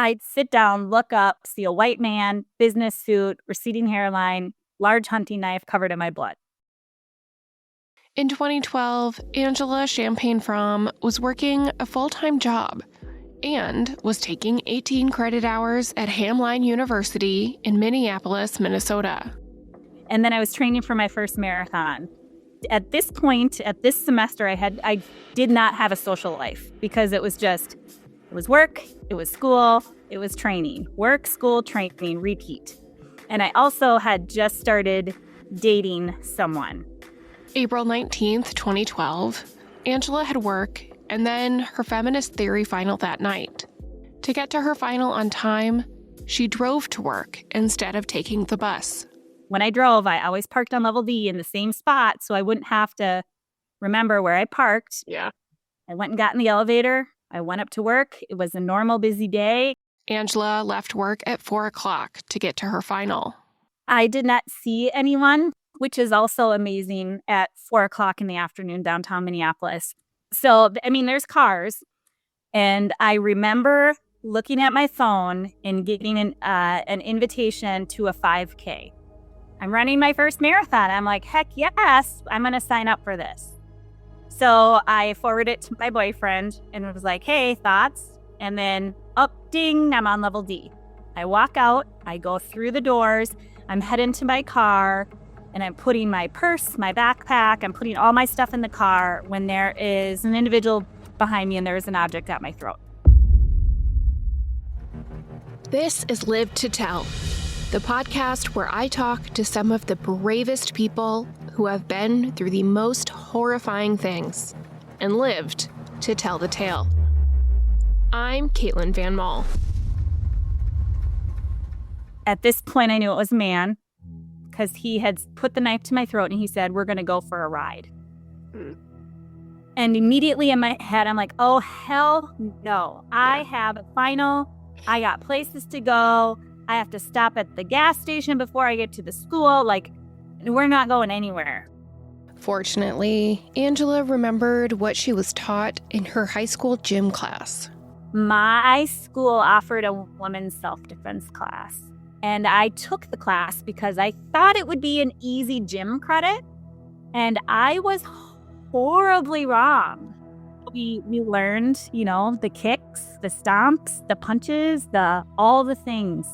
I'd sit down, look up, see a white man, business suit, receding hairline, large hunting knife covered in my blood. In 2012, Angela Champange-From was working a full-time job and was taking 18 credit hours at Hamline University in Minneapolis, Minnesota. And then I was training for my first marathon. At this point, at this semester, I did not have a social life because it was work, it was school, it was training. Work, school, training, repeat. And I also had just started dating someone. April 19th, 2012, Angela had work and then her feminist theory final that night. To get to her final on time, she drove to work instead of taking the bus. When I drove, I always parked on level D in the same spot so I wouldn't have to remember where I parked. Yeah. I went and got in the elevator. I went up to work. It was a normal busy day. Angela left work at 4 o'clock to get to her final. I did not see anyone, which is also amazing at 4 o'clock in the afternoon downtown Minneapolis. So, there's cars. And I remember looking at my phone and getting an invitation to a 5K. I'm running my first marathon. I'm like, heck yes, I'm going to sign up for this. So I forwarded it to my boyfriend and was like, hey, thoughts? And then, ding, I'm on level D. I walk out, I go through the doors, I'm heading to my car, and I'm putting my purse, my backpack, I'm putting all my stuff in the car when there is an individual behind me and there is an object at my throat. This is Live to Tell, the podcast where I talk to some of the bravest people who have been through the most horrifying things and lived to tell the tale. I'm Caitlin Van Mall. At this point, I knew it was a man because he had put the knife to my throat and he said, we're going to go for a ride. And immediately in my head, I'm like, oh, hell no. I have a final. I got places to go. I have to stop at the gas station before I get to the school. Like, we're not going anywhere. Fortunately, Angela remembered what she was taught in her high school gym class. My school offered a women's self-defense class. And I took the class because I thought it would be an easy gym credit. And I was horribly wrong. We learned, the kicks, the stomps, the punches, all the things.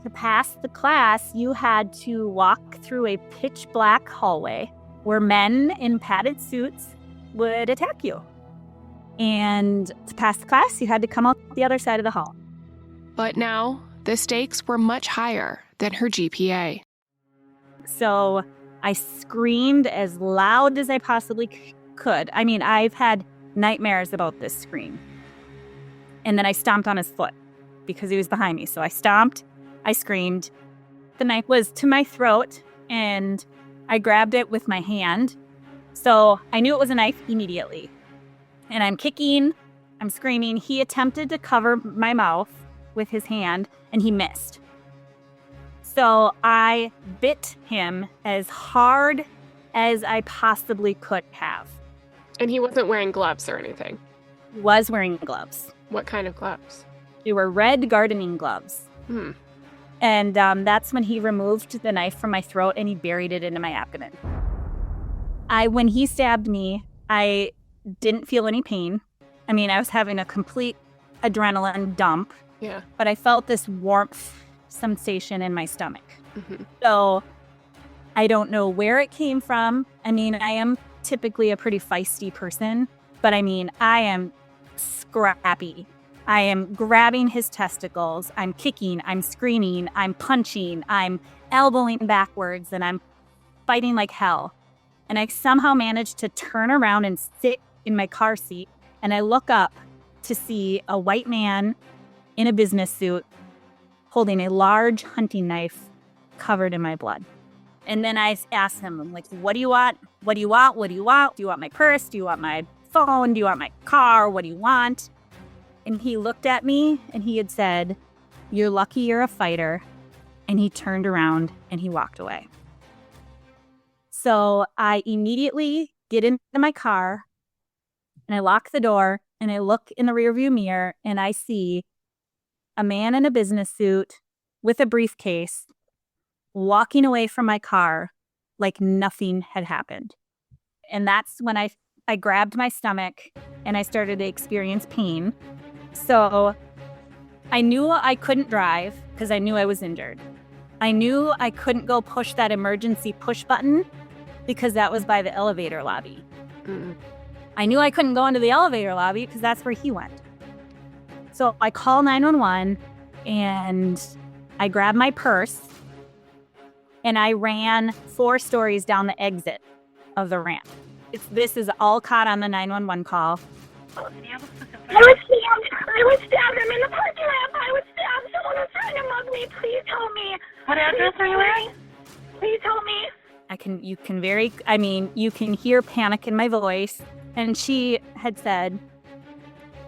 To pass the class, you had to walk through a pitch black hallway where men in padded suits would attack you. And to pass the class, you had to come out the other side of the hall. But now, the stakes were much higher than her GPA. So I screamed as loud as I possibly could. I've had nightmares about this scream. And then I stomped on his foot because he was behind me. So I stomped, I screamed. The knife was to my throat and I grabbed it with my hand. So I knew it was a knife immediately. And I'm kicking, I'm screaming. He attempted to cover my mouth with his hand and he missed. So I bit him as hard as I possibly could have. And he wasn't wearing gloves or anything? He was wearing gloves. What kind of gloves? They were red gardening gloves. And that's when he removed the knife from my throat and he buried it into my abdomen. When he stabbed me, I didn't feel any pain. I was having a complete adrenaline dump. Yeah. But I felt this warmth sensation in my stomach. So I don't know where it came from. I am typically a pretty feisty person, but I am scrappy. I am grabbing his testicles. I'm kicking, I'm screaming, I'm punching, I'm elbowing backwards, and I'm fighting like hell. And I somehow managed to turn around and sit in my car seat, and I look up to see a white man in a business suit holding a large hunting knife covered in my blood. And then I asked him, I'm like, what do you want? What do you want? What do you want? Do you want my purse? Do you want my phone? Do you want my car? What do you want? And he looked at me and he had said, you're lucky you're a fighter. And he turned around and he walked away. So I immediately get into my car and I lock the door and I look in the rearview mirror and I see a man in a business suit with a briefcase walking away from my car like nothing had happened. And that's when I grabbed my stomach and I started to experience pain. So I knew I couldn't drive because I knew I was injured. I knew I couldn't go push that emergency push button because that was by the elevator lobby. Mm. I knew I couldn't go into the elevator lobby because that's where he went. So I call 911 and I grabbed my purse and I ran 4 stories down the exit of the ramp. This is all caught on the 911 call. I was stabbed. I'm in the parking lot. I was stabbed. Someone was trying to mug me. Please help me. What address are you at? Please help me. You can hear panic in my voice. And she had said,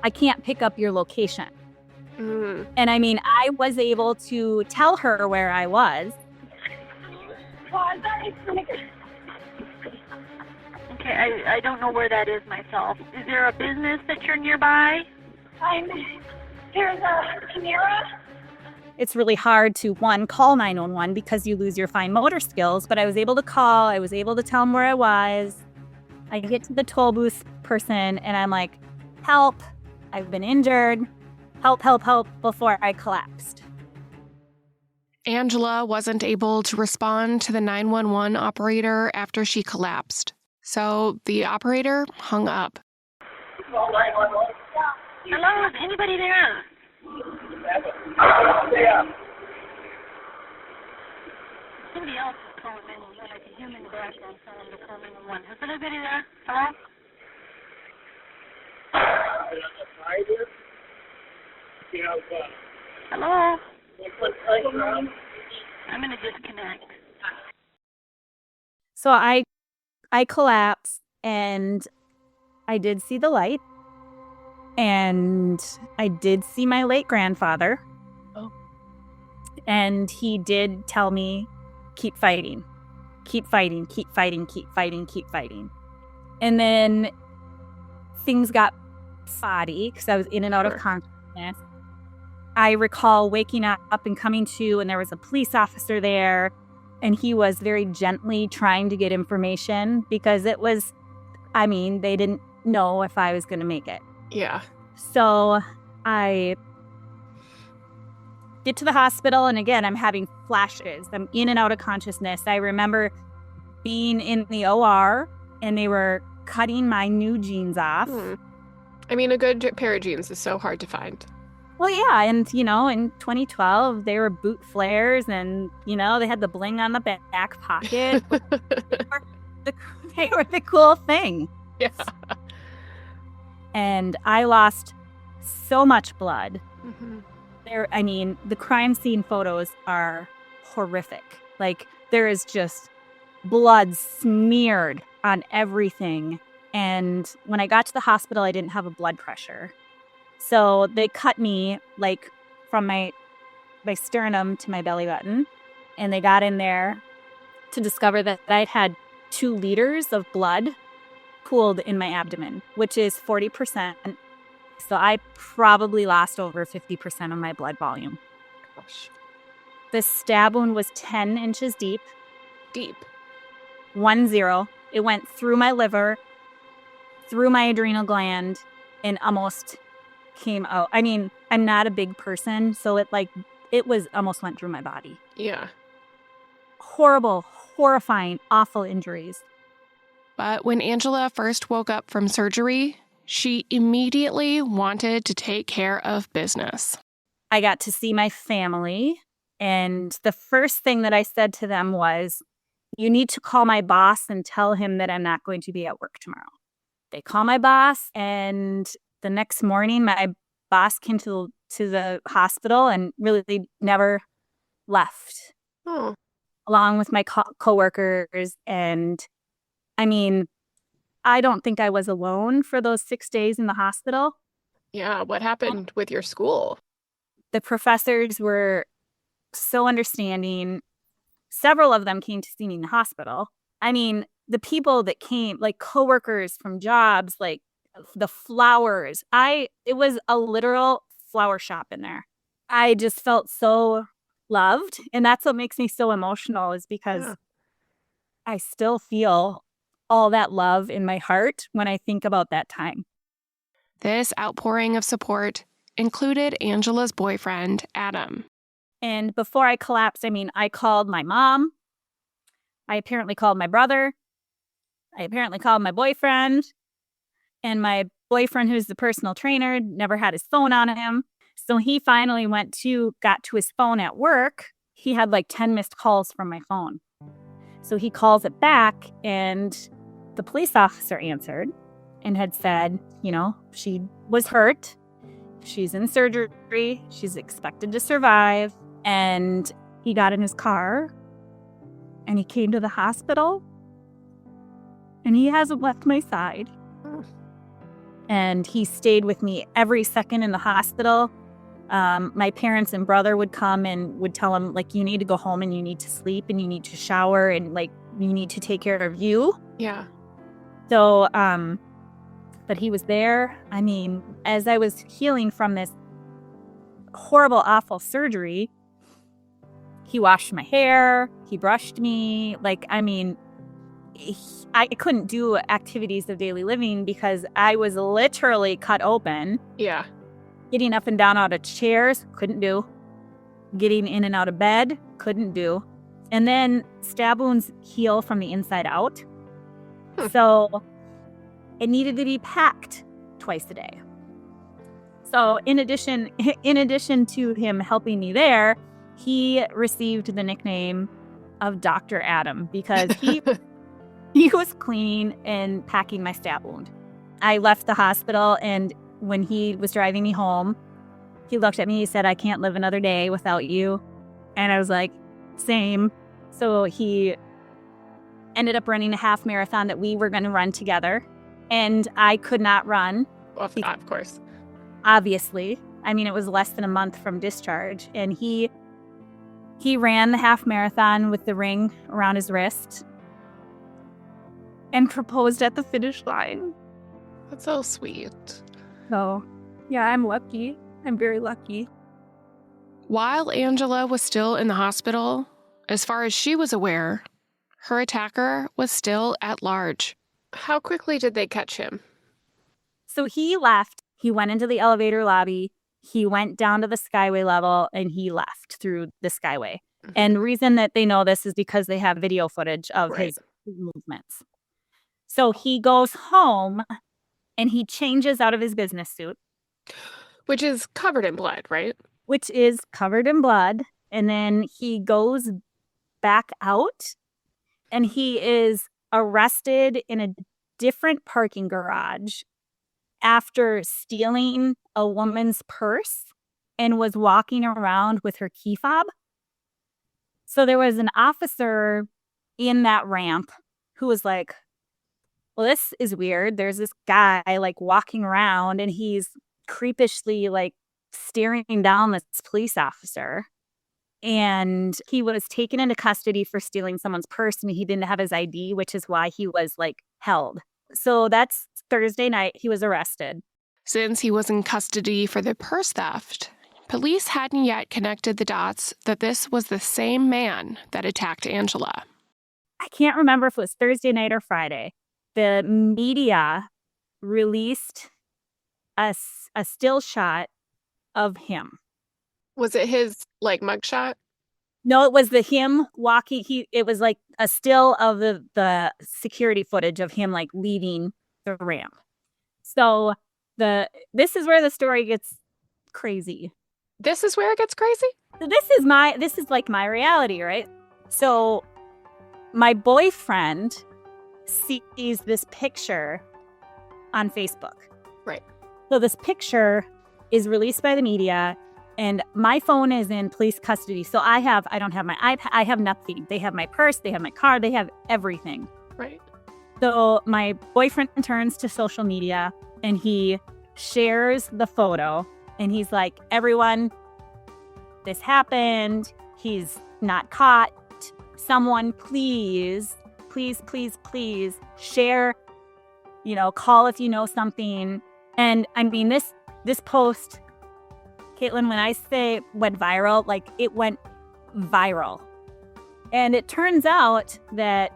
I can't pick up your location. Mm. And I was able to tell her where I was. Okay, I don't know where that is myself. Is there a business that you're nearby? There's a Panera. It's really hard to, one, call 911 because you lose your fine motor skills, but I was able to call. I was able to tell them where I was. I get to the toll booth person and I'm like, help, I've been injured. Help, help, help, before I collapsed. Angela wasn't able to respond to the 911 operator after she collapsed. So the operator hung up. Hello, is anybody there? Somebody else is calling in. I can hear him in the background telling to call 911. Is anybody there? Hello? Hello? I'm in a disconnect. So I collapsed and I did see the light and I did see my late grandfather. Oh. And he did tell me, keep fighting, keep fighting, keep fighting, keep fighting, keep fighting. And then things got spotty because I was in and out of consciousness. I recall waking up and coming to, and there was a police officer there, and he was very gently trying to get information because it was, they didn't know if I was going to make it. Yeah. So I get to the hospital, and again, I'm having flashes. I'm in and out of consciousness. I remember being in the OR, and they were cutting my new jeans off. A good pair of jeans is so hard to find. Well, yeah, and, in 2012, they were boot flares, and, they had the bling on the back pocket. They were the cool thing. Yeah. And I lost so much blood. Mm-hmm. The crime scene photos are horrific. Like, there is just blood smeared on everything. And when I got to the hospital, I didn't have a blood pressure. So they cut me like from my sternum to my belly button. And they got in there to discover that I'd had 2 liters of blood pooled in my abdomen, which is 40%. So I probably lost over 50% of my blood volume. Gosh. The stab wound was 10 inches deep. Deep. 10. It went through my liver, through my adrenal gland, and almost came out. I'm not a big person, so it was almost went through my body. Yeah. Horrible, horrifying, awful injuries. But when Angela first woke up from surgery, she immediately wanted to take care of business. I got to see my family, and the first thing that I said to them was, you need to call my boss and tell him that I'm not going to be at work tomorrow. They call my boss, and the next morning, my boss came to the hospital and really never left. Oh. Along with my coworkers. And I don't think I was alone for those 6 days in the hospital. Yeah. What happened with your school? The professors were so understanding. Several of them came to see me in the hospital. The people that came, like coworkers from jobs, like the flowers. It was a literal flower shop in there. I just felt so loved. And that's what makes me so emotional, is because I still feel all that love in my heart when I think about that time. This outpouring of support included Angela's boyfriend, Adam. And before I collapsed, I called my mom. I apparently called my brother. I apparently called my boyfriend. And my boyfriend, who's the personal trainer, never had his phone on him. So he finally got to his phone at work. He had like 10 missed calls from my phone. So he calls it back, and the police officer answered and had said, she was hurt. She's in surgery. She's expected to survive. And he got in his car and he came to the hospital, and he hasn't left my side. And he stayed with me every second in the hospital. My parents and brother would come and would tell him, like, you need to go home and you need to sleep and you need to shower and, like, you need to take care of you. Yeah. So, but he was there. As I was healing from this horrible, awful surgery, he washed my hair, he brushed me. I couldn't do activities of daily living because I was literally cut open. Yeah. Getting up and down out of chairs, couldn't do. Getting in and out of bed, couldn't do. And then stab wounds heal from the inside out. So it needed to be packed twice a day. So in addition to him helping me there, he received the nickname of Dr. Adam because he was cleaning and packing my stab wound. I left the hospital, and when he was driving me home, he looked at me, he said, "I can't live another day without you." And I was like, same. So he ended up running a half marathon that we were going to run together. And I could not run. Of course. Obviously. It was less than a month from discharge. And he ran the half marathon with the ring around his wrist and proposed at the finish line. That's so sweet. So, yeah, I'm lucky. I'm very lucky. While Angela was still in the hospital, as far as she was aware, her attacker was still at large. How quickly did they catch him? So he left. He went into the elevator lobby. He went down to the skyway level, and he left through the skyway. Mm-hmm. And the reason that they know this is because they have video footage of his movements. So he goes home, and he changes out of his business suit. Which is covered in blood, right? Which is covered in blood. And then he goes back out, and he is arrested in a different parking garage after stealing a woman's purse and was walking around with her key fob. So there was an officer in that ramp who was like, well, this is weird. There's this guy like walking around, and he's creepishly like staring down this police officer. And he was taken into custody for stealing someone's purse, and he didn't have his ID, which is why he was like held. So that's Thursday night. He was arrested. Since he was in custody for the purse theft, police hadn't yet connected the dots that this was the same man that attacked Angela. I can't remember if it was Thursday night or Friday. The media released a still shot of him. Was it his like mugshot? No, it was him walking. It was like a still of the security footage of him like leaving the ramp. So this is where the story gets crazy. This is where it gets crazy? So this is like my reality, right? So my boyfriend sees this picture on Facebook. Right. So this picture is released by the media, and my phone is in police custody. So I don't have my iPad. I have nothing. They have my purse. They have my car. They have everything. Right. So my boyfriend turns to social media, and he shares the photo, and he's like, everyone, this happened. He's not caught. Someone please share, call if you know something. And I mean, this post Caitlin, when I say went viral, like it went viral. And it turns out that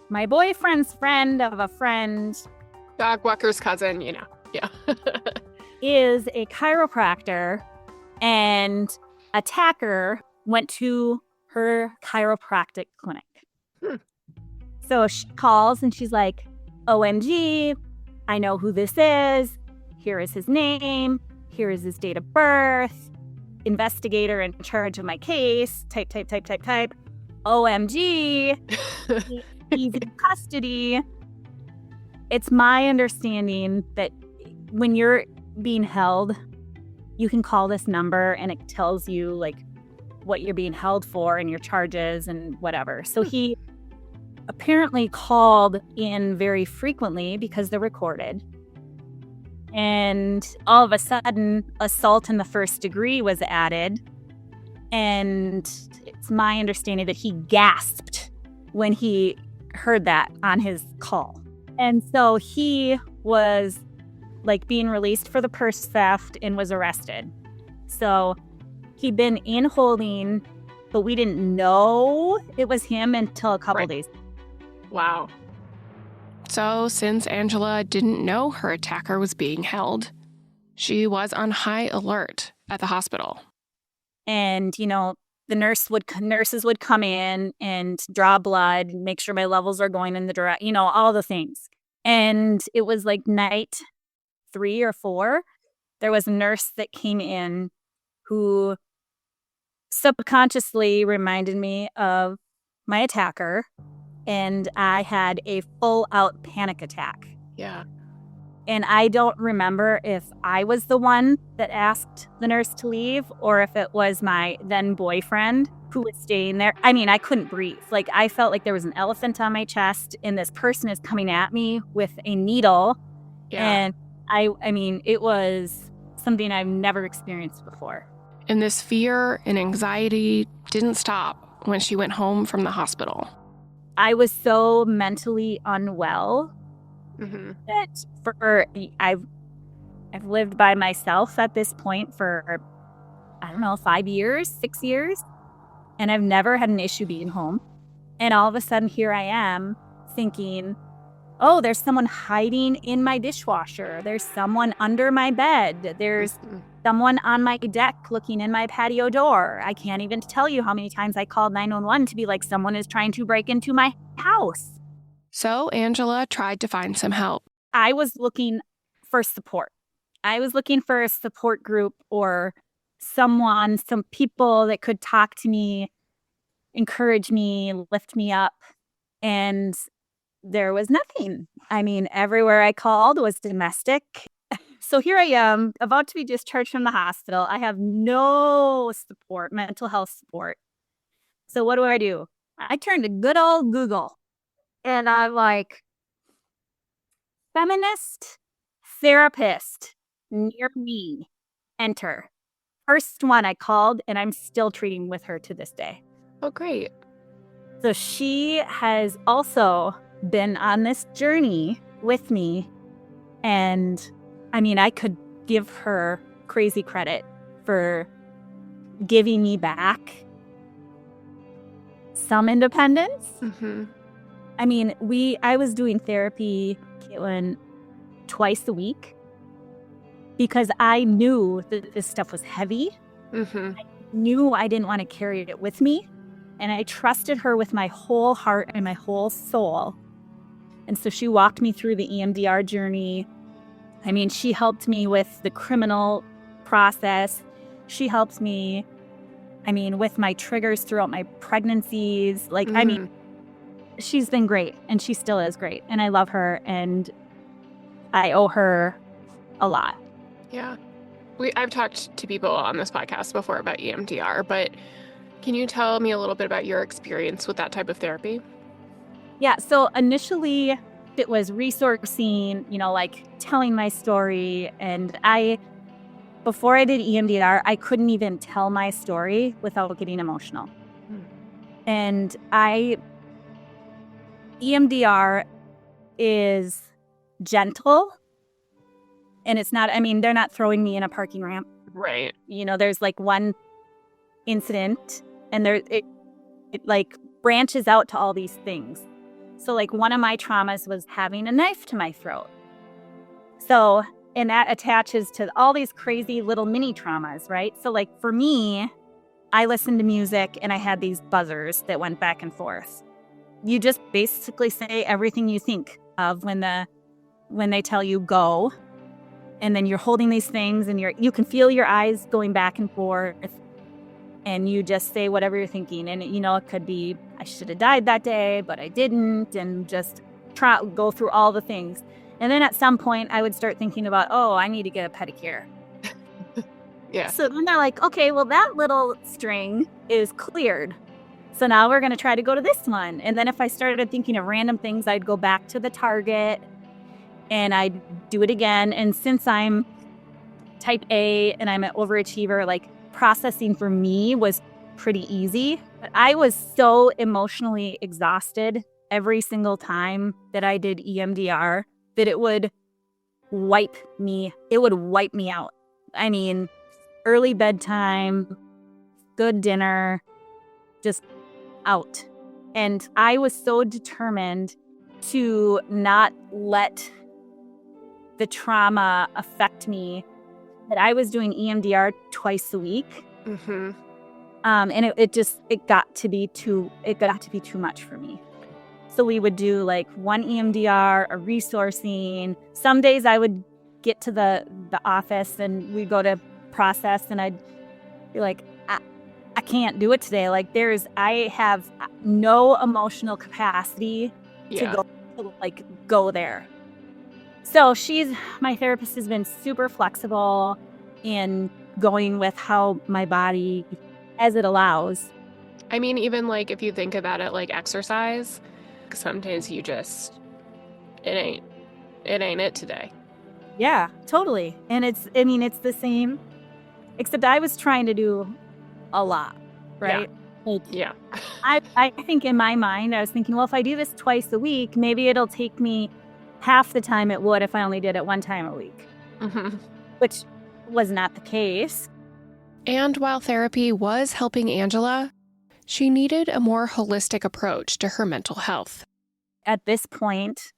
my boyfriend's friend of a friend, Dog walker's cousin, Yeah. is a chiropractor, and attacker went to her chiropractic clinic. So she calls and she's like, OMG, I know who this is. Here is his name. Here is his date of birth. Investigator in charge of my case. Type. OMG, he's in custody. It's my understanding that when you're being held, you can call this number and it tells you like what you're being held for and your charges and whatever. So he apparently called in very frequently because they're recorded. And all of a sudden, assault in the first degree was added. And it's my understanding that he gasped when he heard that on his call. And so he was like being released for the purse theft and was arrested. So he'd been in holding, but we didn't know it was him until a couple days. Wow. So since Angela didn't know her attacker was being held, she was on high alert at the hospital. And, the nurses would come in and draw blood, make sure my levels are going in the direct, all the things. And it was like night 3 or 4. There was a nurse that came in who subconsciously reminded me of my attacker. And I had a full-out panic attack. Yeah. And I don't remember if I was the one that asked the nurse to leave or if it was my then boyfriend who was staying there. I mean, I couldn't breathe. Like, I felt like there was an elephant on my chest and this person is coming at me with a needle. Yeah. And I mean, it was something I've never experienced before. And this fear and anxiety didn't stop when she went home from the hospital. I was so mentally unwell that I've lived by myself at this point for, 5 years, 6 years, and I've never had an issue being home. And all of a sudden here I am thinking, oh, there's someone hiding in my dishwasher. There's someone under my bed. There's someone on my deck looking in my patio door. I can't even tell you how many times I called 911 to be like, someone is trying to break into my house. So Angela tried to find some help. I was looking for support. I was looking for a support group or some people that could talk to me, encourage me, lift me up. And there was nothing. I mean, everywhere I called was domestic. So here I am, about to be discharged from the hospital. I have no support, mental health support. So what do? I turned to good old Google. And I'm like, feminist therapist near me. Enter. First one I called, and I'm still treating with her to this day. Oh, great. So she has also been on this journey with me. And I mean, I could give her crazy credit for giving me back some independence. I mean, I was doing therapy, Caitlin, twice a week because I knew that this stuff was heavy. I knew I didn't want to carry it with me. And I trusted her with my whole heart and my whole soul. And so she walked me through the EMDR journey. I mean, she helped me with the criminal process. She helped me, with my triggers throughout my pregnancies. She's been great, and she still is great. And I love her, and I owe her a lot. Yeah. I've talked to people on this podcast before about EMDR, but can you tell me a little bit about your experience with that type of therapy? Yeah, so initially it was resourcing, telling my story. And before I did EMDR, I couldn't even tell my story without getting emotional. And EMDR is gentle, and it's not, they're not throwing me in a parking ramp. Right. There's like one incident and it like branches out to all these things. So like one of my traumas was having a knife to my throat. So, and that attaches to all these crazy little mini traumas, right? So like for me, I listened to music and I had these buzzers that went back and forth. You just basically say everything you think of when they tell you go. And then you're holding these things and you can feel your eyes going back and forth. And you just say whatever you're thinking. And, it could be, I should have died that day, but I didn't. And just go through all the things. And then at some point, I would start thinking about, I need to get a pedicure. Yeah. So then they're like, okay, well, that little string is cleared. So now we're going to try to go to this one. And then if I started thinking of random things, I'd go back to the target and I'd do it again. And since I'm type A and I'm an overachiever, like processing for me was pretty easy. But I was so emotionally exhausted every single time that I did EMDR that it would wipe me out. I mean, early bedtime, good dinner, just out. And I was so determined to not let the trauma affect me that I was doing EMDR twice a week. Mm-hmm. And it got to be too much for me. So we would do like one EMDR, a resourcing. Some days I would get to the office and we'd go to process and I'd be like, I can't do it today. Like I have no emotional capacity to go there. So my therapist has been super flexible in going with how my body, as it allows. I mean, even like if you think about it like exercise, sometimes you just, it ain't it today. Yeah, totally. And it's the same, except I was trying to do a lot, right? Yeah. I think in my mind, I was thinking, well, if I do this twice a week, maybe it'll take me half the time it would if I only did it one time a week, which was not the case. And while therapy was helping Angela, she needed a more holistic approach to her mental health. At this point,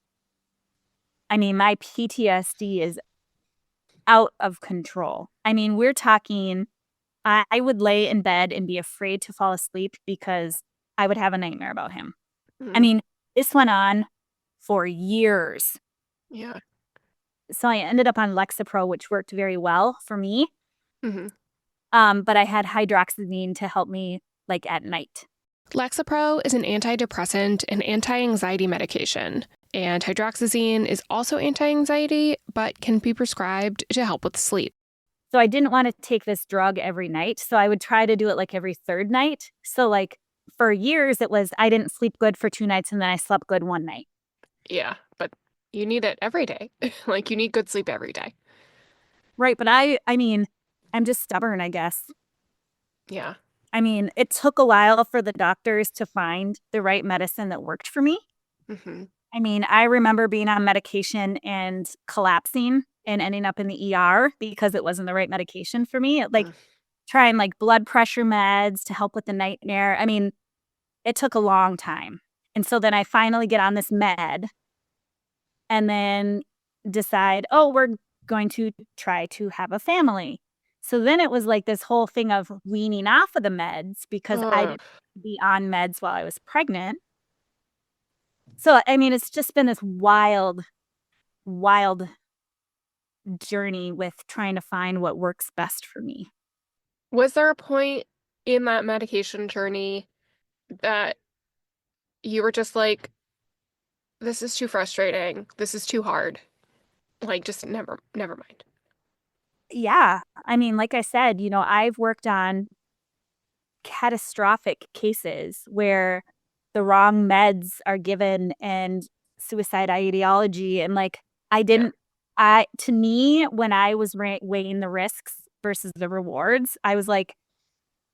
I mean, my PTSD is out of control. I mean, we're talking, I would lay in bed and be afraid to fall asleep because I would have a nightmare about him. Mm-hmm. I mean, this went on for years. Yeah. So I ended up on Lexapro, which worked very well for me. Mm-hmm. But I had hydroxyzine to help me like at night. Lexapro is an antidepressant and anti-anxiety medication, and hydroxyzine is also anti-anxiety, but can be prescribed to help with sleep. So I didn't want to take this drug every night, so I would try to do it like every third night. So like for years, it was I didn't sleep good for 2 nights and then I slept good one night. Yeah, but you need it every day. Like you need good sleep every day. Right, but I mean, I'm just stubborn, I guess. Yeah. I mean, it took a while for the doctors to find the right medicine that worked for me. Mm-hmm. I mean, I remember being on medication and collapsing and ending up in the ER because it wasn't the right medication for me. Like trying like blood pressure meds to help with the nightmare. I mean, it took a long time. And so then I finally get on this med and then decide, we're going to try to have a family. So then it was like this whole thing of weaning off of the meds because I didn't be on meds while I was pregnant. So, I mean, it's just been this wild, wild journey with trying to find what works best for me. Was there a point in that medication journey that you were just like, this is too frustrating, this is too hard, like just never mind? Yeah. I mean, like I said, I've worked on catastrophic cases where the wrong meds are given and suicide ideology. And like, to me, when I was weighing the risks versus the rewards, I was like,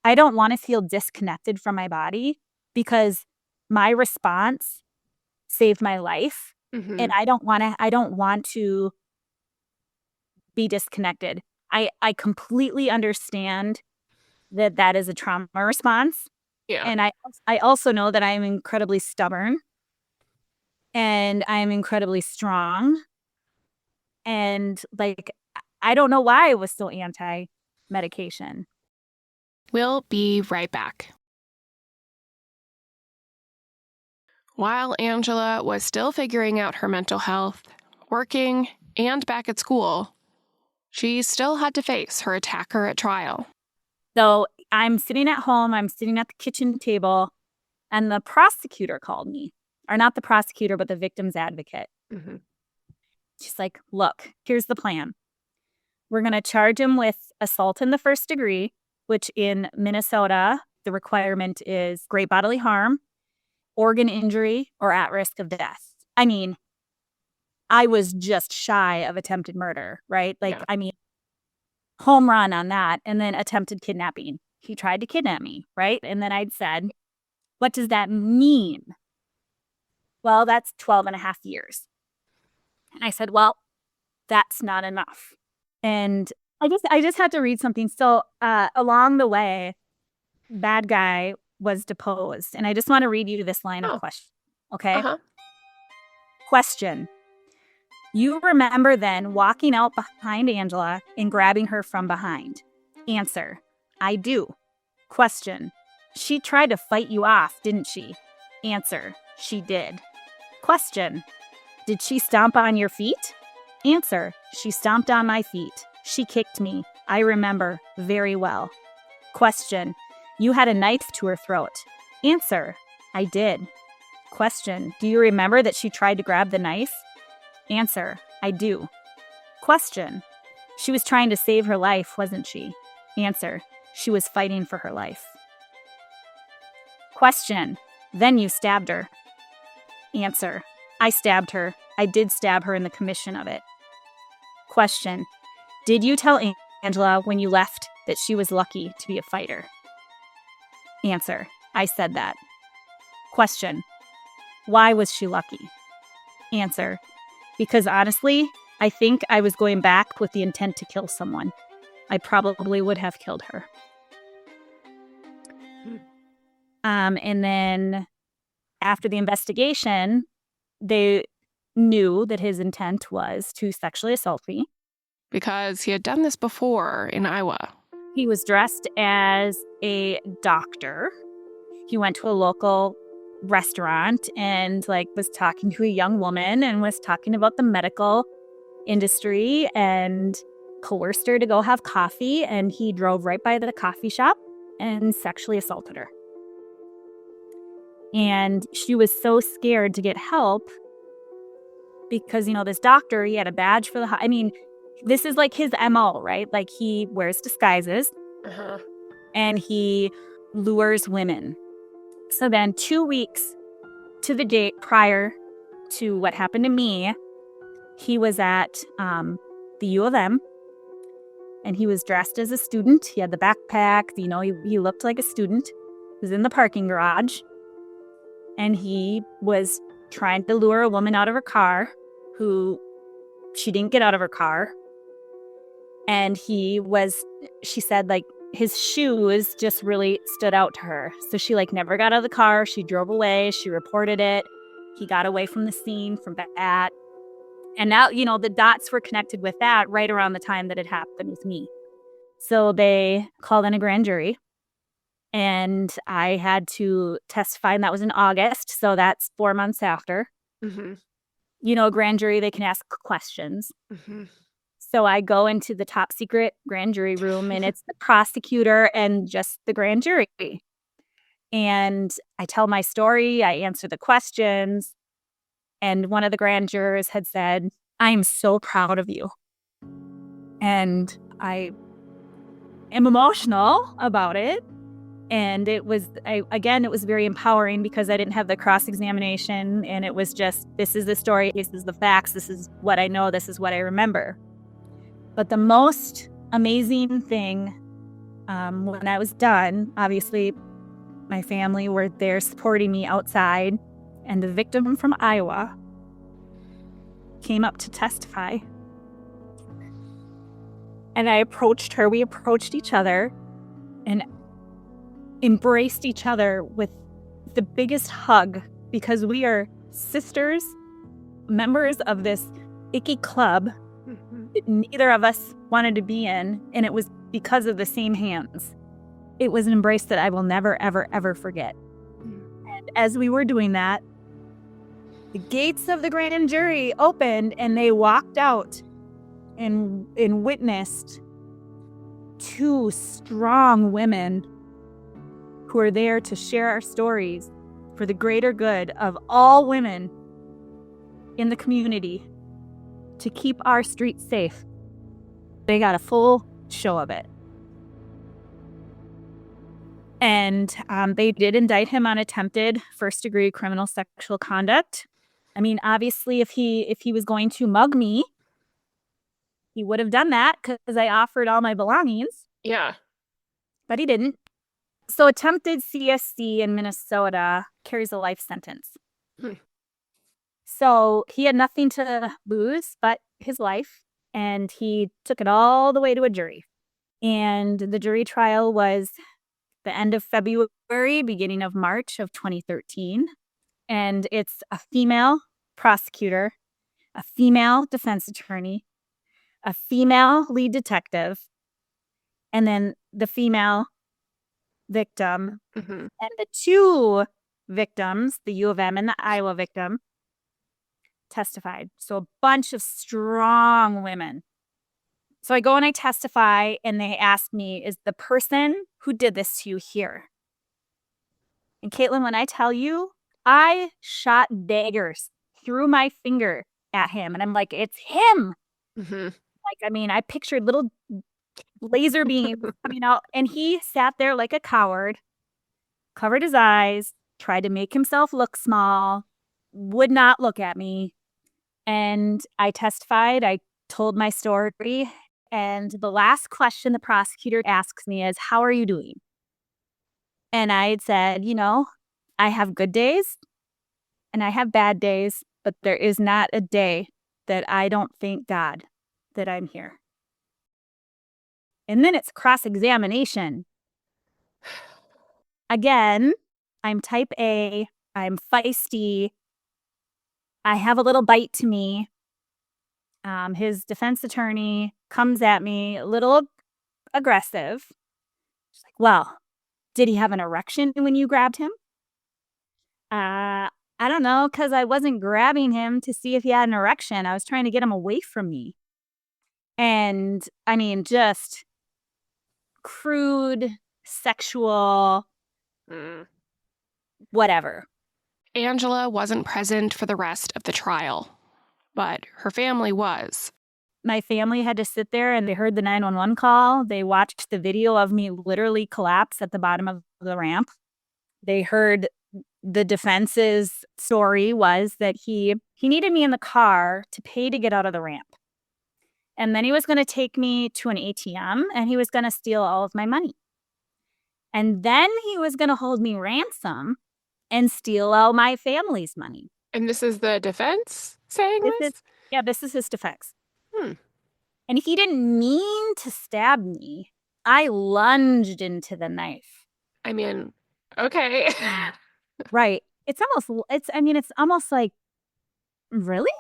I don't want to feel disconnected from my body because my response saved my life. Mm-hmm. And I don't want to be disconnected. I completely understand that is a trauma response. Yeah. And I also know that I am incredibly stubborn and I am incredibly strong. And like, I don't know why I was so anti-medication. We'll be right back. While Angela was still figuring out her mental health, working, and back at school, she still had to face her attacker at trial. So I'm sitting at home, I'm sitting at the kitchen table, and the prosecutor called me. Or not the prosecutor, but the victim's advocate. Mm-hmm. She's like, look, here's the plan. We're going to charge him with assault in the first degree, which in Minnesota, the requirement is great bodily harm, organ injury, or at risk of death. I mean, I was just shy of attempted murder, right? Like, Yeah. I mean, home run on that. And then attempted kidnapping. He tried to kidnap me, right? And then I'd said, what does that mean? Well, that's 12 and a half years. And I said, well, that's not enough. And I just had to read something. So along the way, bad guy was deposed. And I just want to read you this line of question. Okay? Uh-huh. Question. You remember then walking out behind Angela and grabbing her from behind. Answer. I do. Question. She tried to fight you off, didn't she? Answer. She did. Question. Did she stomp on your feet? Answer. She stomped on my feet. She kicked me. I remember very well. Question. You had a knife to her throat. Answer. I did. Question. Do you remember that she tried to grab the knife? Answer. I do. Question. She was trying to save her life, wasn't she? Answer. She was fighting for her life. Question. Then you stabbed her. Answer. I stabbed her. I did stab her in the commission of it. Question. Did you tell Angela when you left that she was lucky to be a fighter? Answer. I said that. Question. Why was she lucky? Answer. Because honestly, I think I was going back with the intent to kill someone. I probably would have killed her. And then after the investigation, they knew that his intent was to sexually assault me. Because he had done this before in Iowa. He was dressed as a doctor. He went to a local restaurant and was talking to a young woman and was talking about the medical industry and coerced her to go have coffee. And he drove right by the coffee shop and sexually assaulted her. And she was so scared to get help because, this doctor, he had a badge for this is his MO, right? He wears disguises and he lures women. So then 2 weeks to the date prior to what happened to me, he was at the U of M and he was dressed as a student. He had the backpack, he looked like a student. He was in the parking garage and he was trying to lure a woman out of her car who she didn't get out of her car. And she said his shoes just really stood out to her. So she never got out of the car. She drove away. She reported it. He got away from the scene from that. And now, the dots were connected with that right around the time that it happened with me. So they called in a grand jury and I had to testify, and that was in August. So that's 4 months after. Mm-hmm. A grand jury, they can ask questions. Mm-hmm. So I go into the top secret grand jury room and it's the prosecutor and just the grand jury. And I tell my story, I answer the questions. And one of the grand jurors had said, I am so proud of you. And I am emotional about it. And it was very empowering because I didn't have the cross-examination. And it was just, this is the story, this is the facts, this is what I know, this is what I remember. But the most amazing thing, when I was done, obviously my family were there supporting me outside, and the victim from Iowa came up to testify. And I approached her. We approached each other and embraced each other with the biggest hug because we are sisters, members of this icky club that neither of us wanted to be in, and it was because of the same hands. It was an embrace that I will never, ever, ever forget. And as we were doing that, the gates of the grand jury opened and they walked out and witnessed two strong women who are there to share our stories for the greater good of all women in the community to keep our streets safe. They got a full show of it. And they did indict him on attempted first-degree criminal sexual conduct. I mean, obviously, if he was going to mug me, he would have done that because I offered all my belongings. Yeah. But he didn't. So attempted CSC in Minnesota carries a life sentence. So he had nothing to lose but his life, and he took it all the way to a jury. And the jury trial was the end of February, beginning of March of 2013. And it's a female prosecutor, a female defense attorney, a female lead detective, and then the female victim. And the two victims, the U of M and the Iowa victim, testified. So a bunch of strong women. So I go and I testify, and they ask me, is the person who did this to you here? And Caitlin, when I tell you, I shot daggers through my finger at him, and I'm like, it's him. Like, I mean, I pictured little laser beams coming out, and he sat there like a coward, covered his eyes, tried to make himself look small, would not look at me. And I testified, I told my story, and the last question the prosecutor asks me is, how are you doing? And I had said, I have good days and I have bad days, but there is not a day that I don't thank God that I'm here. And then it's cross-examination. Again, I'm type A, I'm feisty, I have a little bite to me. His defense attorney comes at me a little aggressive. She's like, well, did he have an erection when you grabbed him? I don't know, because I wasn't grabbing him to see if he had an erection. I was trying to get him away from me. And I mean, just crude, sexual, whatever. Angela wasn't present for the rest of the trial, but her family was. My family had to sit there, and they heard the 911 call. They watched the video of me literally collapse at the bottom of the ramp. They heard the defense's story was that he needed me in the car to pay to get out of the ramp. And then he was going to take me to an ATM, and he was going to steal all of my money. And then he was going to hold me ransom and steal all my family's money. And this is the defense saying this? This is his defense. And he didn't mean to stab me. I lunged into the knife. I mean, okay. Right. It's almost like, really?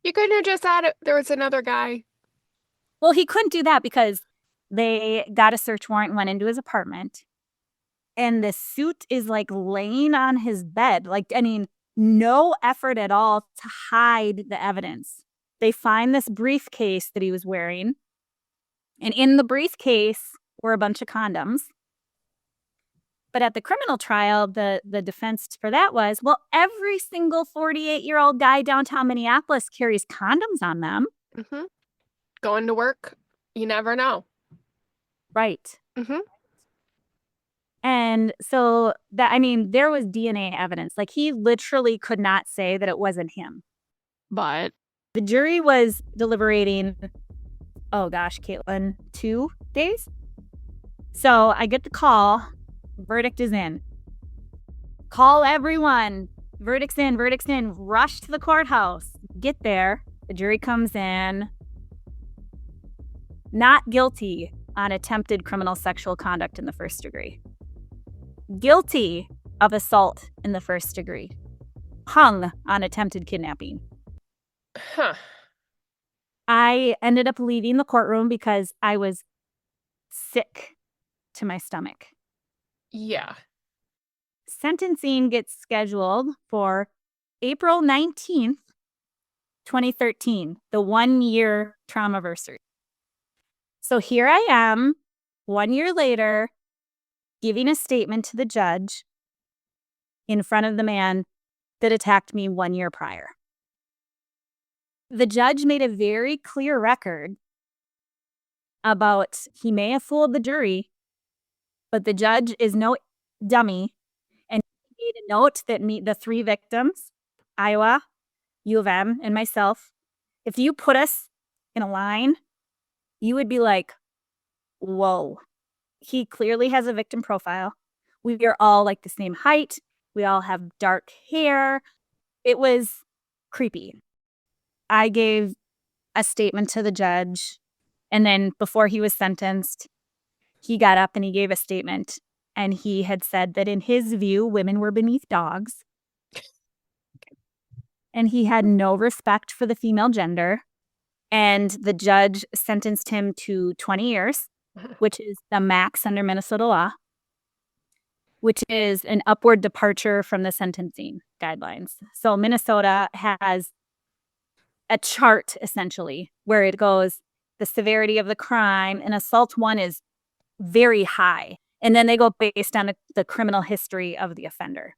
You couldn't have just said there was another guy. Well, he couldn't do that because they got a search warrant and went into his apartment. And the suit is like laying on his bed. Like, I mean, no effort at all to hide the evidence. They find this briefcase that he was wearing. And in the briefcase were a bunch of condoms. But at the criminal trial, the defense for that was, well, every single 48-year-old guy downtown Minneapolis carries condoms on them. Going to work, you never know. Right. And so there was DNA evidence. Like, he literally could not say that it wasn't him. But the jury was deliberating, oh gosh, Caitlin, 2 days? So I get the call. Verdict is in. Call everyone. Verdict's in. Verdict's in. Rush to the courthouse. Get there. The jury comes in. Not guilty on attempted criminal sexual conduct in the first degree. Guilty of assault in the first degree. Hung on attempted kidnapping. Huh. I ended up leaving the courtroom because I was sick to my stomach. Yeah. Sentencing gets scheduled for April 19th, 2013, the 1-year traumaversary. So here I am, 1 year later, giving a statement to the judge in front of the man that attacked me 1 year prior. The judge made a very clear record about he may have fooled the jury, but the judge is no dummy. And he made a note that the 3 victims, Iowa, U of M, and myself, if you put us in a line, you would be like, whoa. He clearly has a victim profile. We are all like the same height. We all have dark hair. It was creepy. I gave a statement to the judge, and then before he was sentenced, he got up and he gave a statement, and he had said that in his view, women were beneath dogs, and he had no respect for the female gender, and the judge sentenced him to 20 years, which is the max under Minnesota law, which is an upward departure from the sentencing guidelines. So Minnesota has a chart, essentially, where it goes the severity of the crime, and assault 1 is very high. And then they go based on the criminal history of the offender.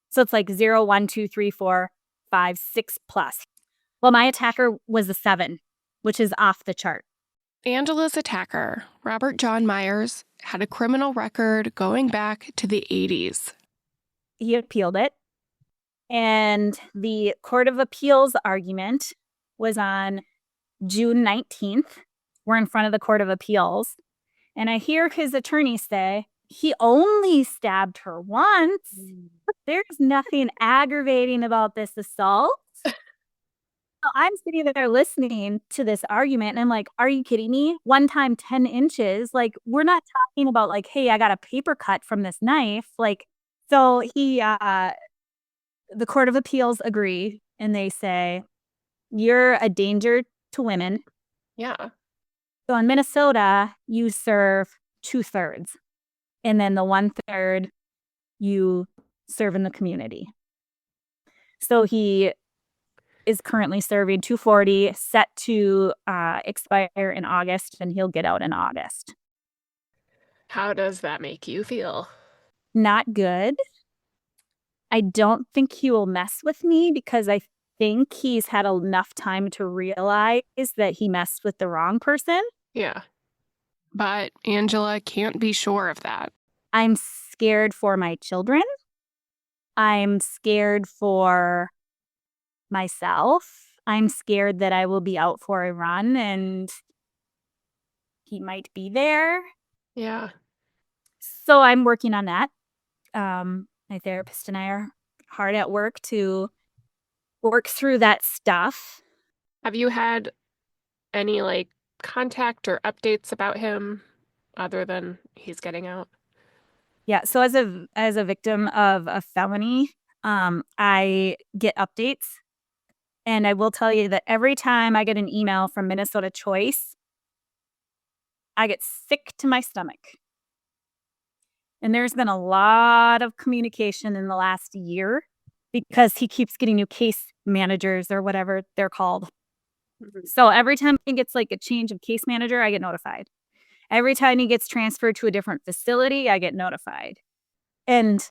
So it's like 0, 1, 2, 3, 4, 5, 6 plus. Well, my attacker was a 7, which is off the chart. Angela's attacker, Robert John Myers, had a criminal record going back to the 80s. He appealed it. And the Court of Appeals argument was on June 19th. We're in front of the Court of Appeals. And I hear his attorney say, he only stabbed her once. There's nothing aggravating about this assault. So I'm sitting there listening to this argument, and I'm like, are you kidding me? 1 time 10 inches. Like, we're not talking about like, hey, I got a paper cut from this knife. Like, so the Court of Appeals agree, and they say, you're a danger to women. Yeah. So in Minnesota, you serve 2/3. And then the 1/3 you serve in the community. So he is currently serving 240, set to expire in August, and he'll get out in August. How does that make you feel? Not good. I don't think he will mess with me because I think he's had enough time to realize that he messed with the wrong person. Yeah. But Angela can't be sure of that. I'm scared for my children. I'm scared for myself. I'm scared that I will be out for a run and he might be there. Yeah. So I'm working on that. My therapist and I are hard at work to work through that stuff. Have you had any like contact or updates about him other than he's getting out? Yeah. So as a victim of a felony, I get updates. And I will tell you that every time I get an email from Minnesota Choice, I get sick to my stomach. And there's been a lot of communication in the last year because he keeps getting new case managers or whatever they're called. So every time he gets like a change of case manager, I get notified. Every time he gets transferred to a different facility, I get notified. And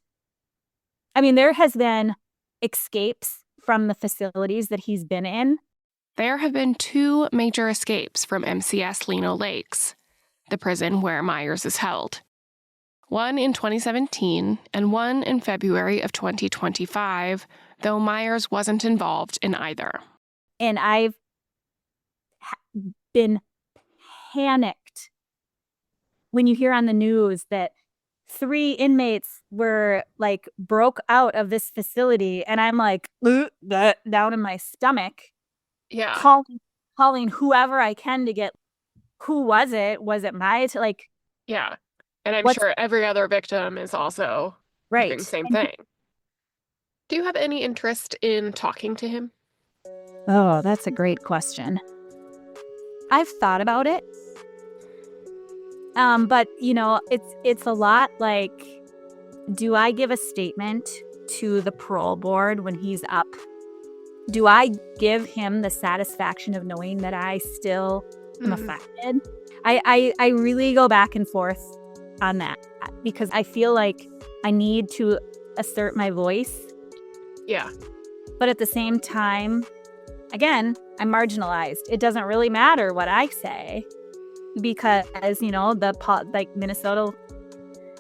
I mean, there has been escapes from the facilities that he's been in. There have been 2 major escapes from MCS Lino Lakes, the prison where Myers is held. One in 2017 and one in February of 2025, though Myers wasn't involved in either. And I've been panicked when you hear on the news that 3 inmates were like broke out of this facility, and I'm like down in my stomach, Yeah. calling whoever I can to get who was it? Was it my, like, Yeah. And I'm what's sure every other victim is also doing right? the same And thing. Do you have any interest in talking to him? oh, that's a great question. I've thought about it. But it's a lot like, do I give a statement to the parole board when he's up? Do I give him the satisfaction of knowing that I still am affected? I really go back and forth on that because I feel like I need to assert my voice. Yeah. But at the same time, again, I'm marginalized. It doesn't really matter what I say because, like Minnesota,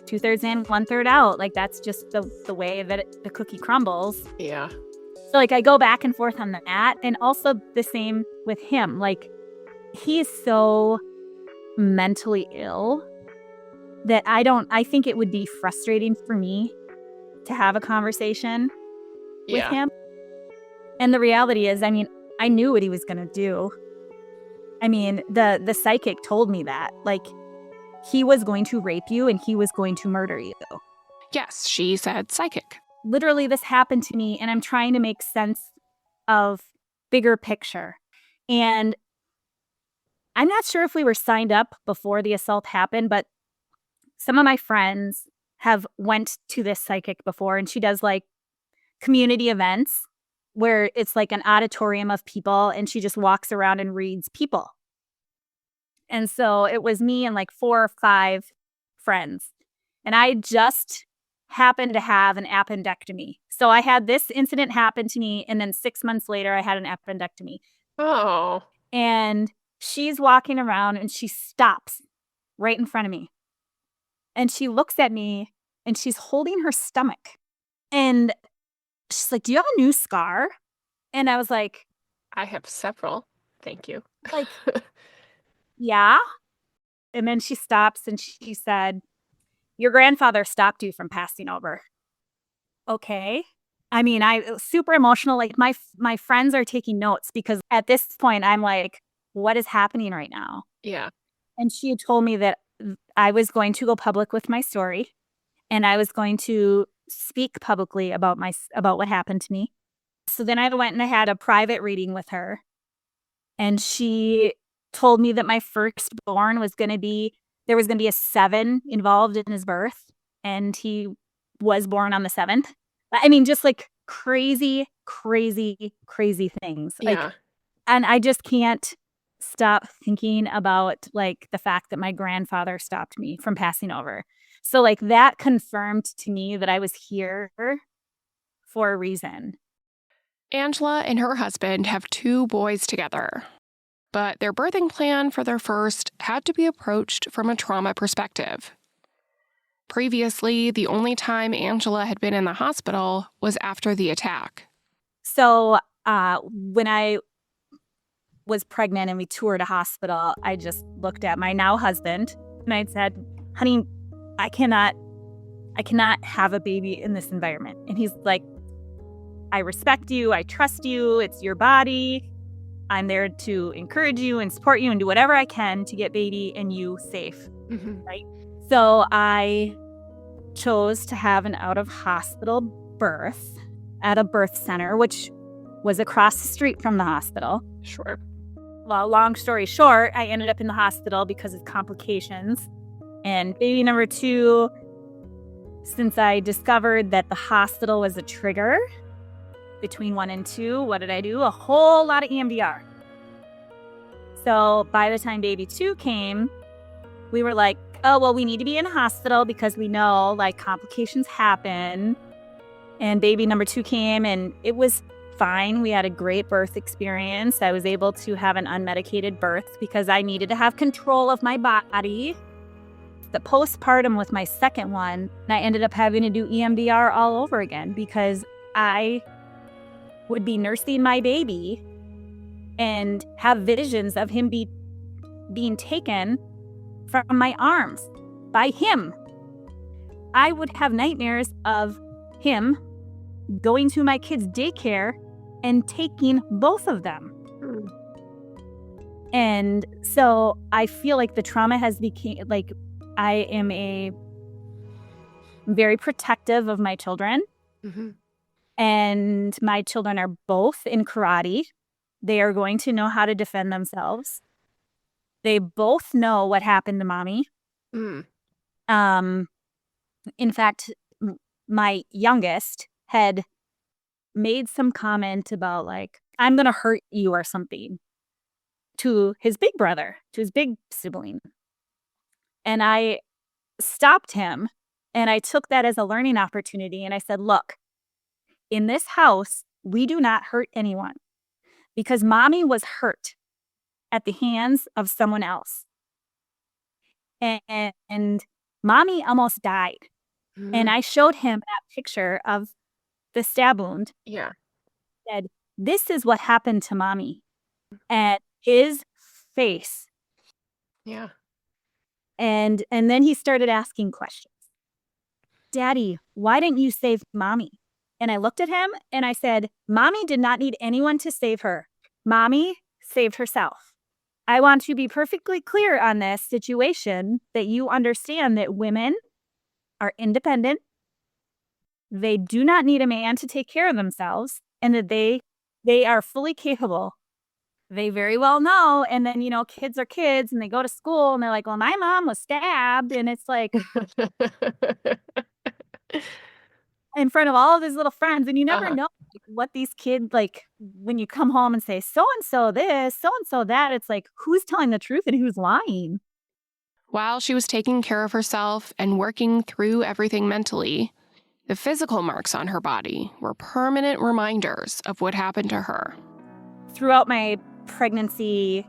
2/3 in, 1/3 out. Like, that's just the way that the cookie crumbles. Yeah. So, like, I go back and forth on that. And also the same with him. Like, he is so mentally ill that I think it would be frustrating for me to have a conversation with him. And the reality is, I mean, I knew what he was going to do. I mean, the psychic told me that. Like, he was going to rape you and he was going to murder you. Yes, she said psychic. Literally, this happened to me, and I'm trying to make sense of bigger picture. And I'm not sure if we were signed up before the assault happened, but some of my friends have went to this psychic before, and she does like community events where it's like an auditorium of people, and she just walks around and reads people. And so it was me and like 4 or 5 friends. And I just happened to have an appendectomy. So I had this incident happen to me, and then 6 months later, I had an appendectomy. Oh. And she's walking around, and she stops right in front of me. And she looks at me, and she's holding her stomach. And she's like, "Do you have a new scar?" And I was like, I have several. Thank you. like, yeah. And then she stops and she said, "Your grandfather stopped you from passing over." Okay. I mean, I was super emotional. Like, my friends are taking notes because at this point I'm like, what is happening right now? Yeah. And she had told me that I was going to go public with my story, and I was going to speak publicly about what happened to me. So then I went and I had a private reading with her, and she told me that my firstborn was going to be, there was going to be a 7 involved in his birth, and he was born on the 7th. I mean, just like crazy, crazy, crazy things. Like, Yeah. and I just can't stop thinking about like the fact that my grandfather stopped me from passing over. So like that confirmed to me that I was here for a reason. Angela and her husband have 2 boys together, but their birthing plan for their first had to be approached from a trauma perspective. Previously, the only time Angela had been in the hospital was after the attack. So when I was pregnant and we toured a hospital, I just looked at my now husband and I said, "Honey, I cannot have a baby in this environment." And he's like, "I respect you. I trust you. It's your body. I'm there to encourage you and support you and do whatever I can to get baby and you safe." Right? So I chose to have an out-of-hospital birth at a birth center, which was across the street from the hospital. Sure. Well, long story short, I ended up in the hospital because of complications. And baby number 2, since I discovered that the hospital was a trigger between 1 and 2, what did I do? A whole lot of EMDR. So by the time baby 2 came, we were like, oh, well, we need to be in a hospital because we know like complications happen. And baby number 2 came and it was fine. We had a great birth experience. I was able to have an unmedicated birth because I needed to have control of my body. The postpartum with my second one, I ended up having to do EMDR all over again because I would be nursing my baby and have visions of him being taken from my arms by him. I would have nightmares of him going to my kids' daycare and taking both of them. And so I feel like the trauma has become, like, I am very protective of my children. Mm-hmm. And my children are both in karate. They are going to know how to defend themselves. They both know what happened to mommy. Mm. In fact, my youngest had made some comment about, like, I'm going to hurt you or something to his big brother, to his big sibling. And I stopped him and I took that as a learning opportunity. And I said, look, in this house, we do not hurt anyone because mommy was hurt at the hands of someone else. And mommy almost died. Mm. And I showed him that picture of the stab wound. Yeah. Said, this is what happened to mommy. And his face. Yeah. And then he started asking questions. Daddy, why didn't you save mommy? And I looked at him and I said, mommy did not need anyone to save her. Mommy saved herself. I want to be perfectly clear on this situation, that you understand that women are independent. They do not need a man to take care of themselves, and that they are fully capable. They very well know. And then, kids are kids and they go to school and they're like, well, my mom was stabbed. And it's like in front of all of his little friends. And you never know what these kids, like, when you come home and say, so-and-so this, so-and-so that, it's like, who's telling the truth and who's lying? While she was taking care of herself and working through everything mentally, the physical marks on her body were permanent reminders of what happened to her. Throughout my pregnancy,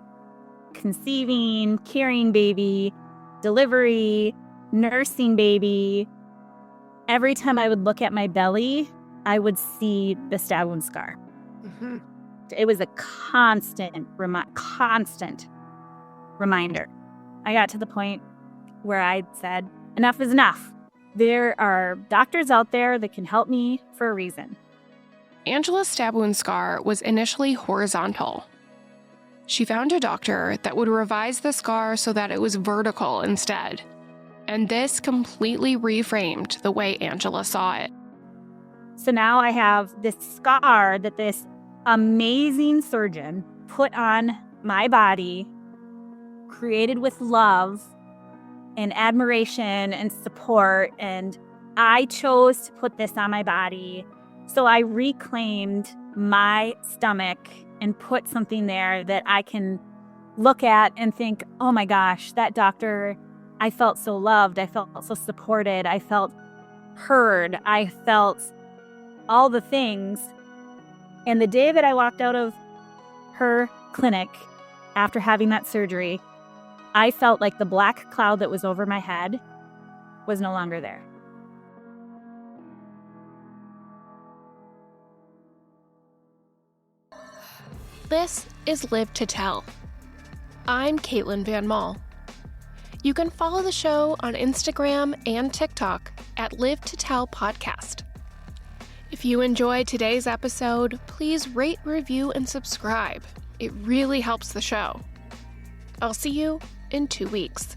conceiving, carrying baby, delivery, nursing baby, every time I would look at my belly, I would see the stab wound scar. Mm-hmm. It was a constant reminder. I got to the point where I said, enough is enough. There are doctors out there that can help me for a reason. Angela's stab wound scar was initially horizontal. She found a doctor that would revise the scar so that it was vertical instead. And this completely reframed the way Angela saw it. So now I have this scar that this amazing surgeon put on my body, created with love and admiration and support. And I chose to put this on my body. So I reclaimed my stomach and put something there that I can look at and think, oh my gosh, that doctor, I felt so loved. I felt so supported. I felt heard. I felt all the things. And the day that I walked out of her clinic after having that surgery, I felt like the black cloud that was over my head was no longer there. This is Live to Tell. I'm Caitlin Van Mall. You can follow the show on Instagram and TikTok at Live to Tell Podcast. If you enjoyed today's episode, please rate, review, and subscribe. It really helps the show. I'll see you in 2 weeks.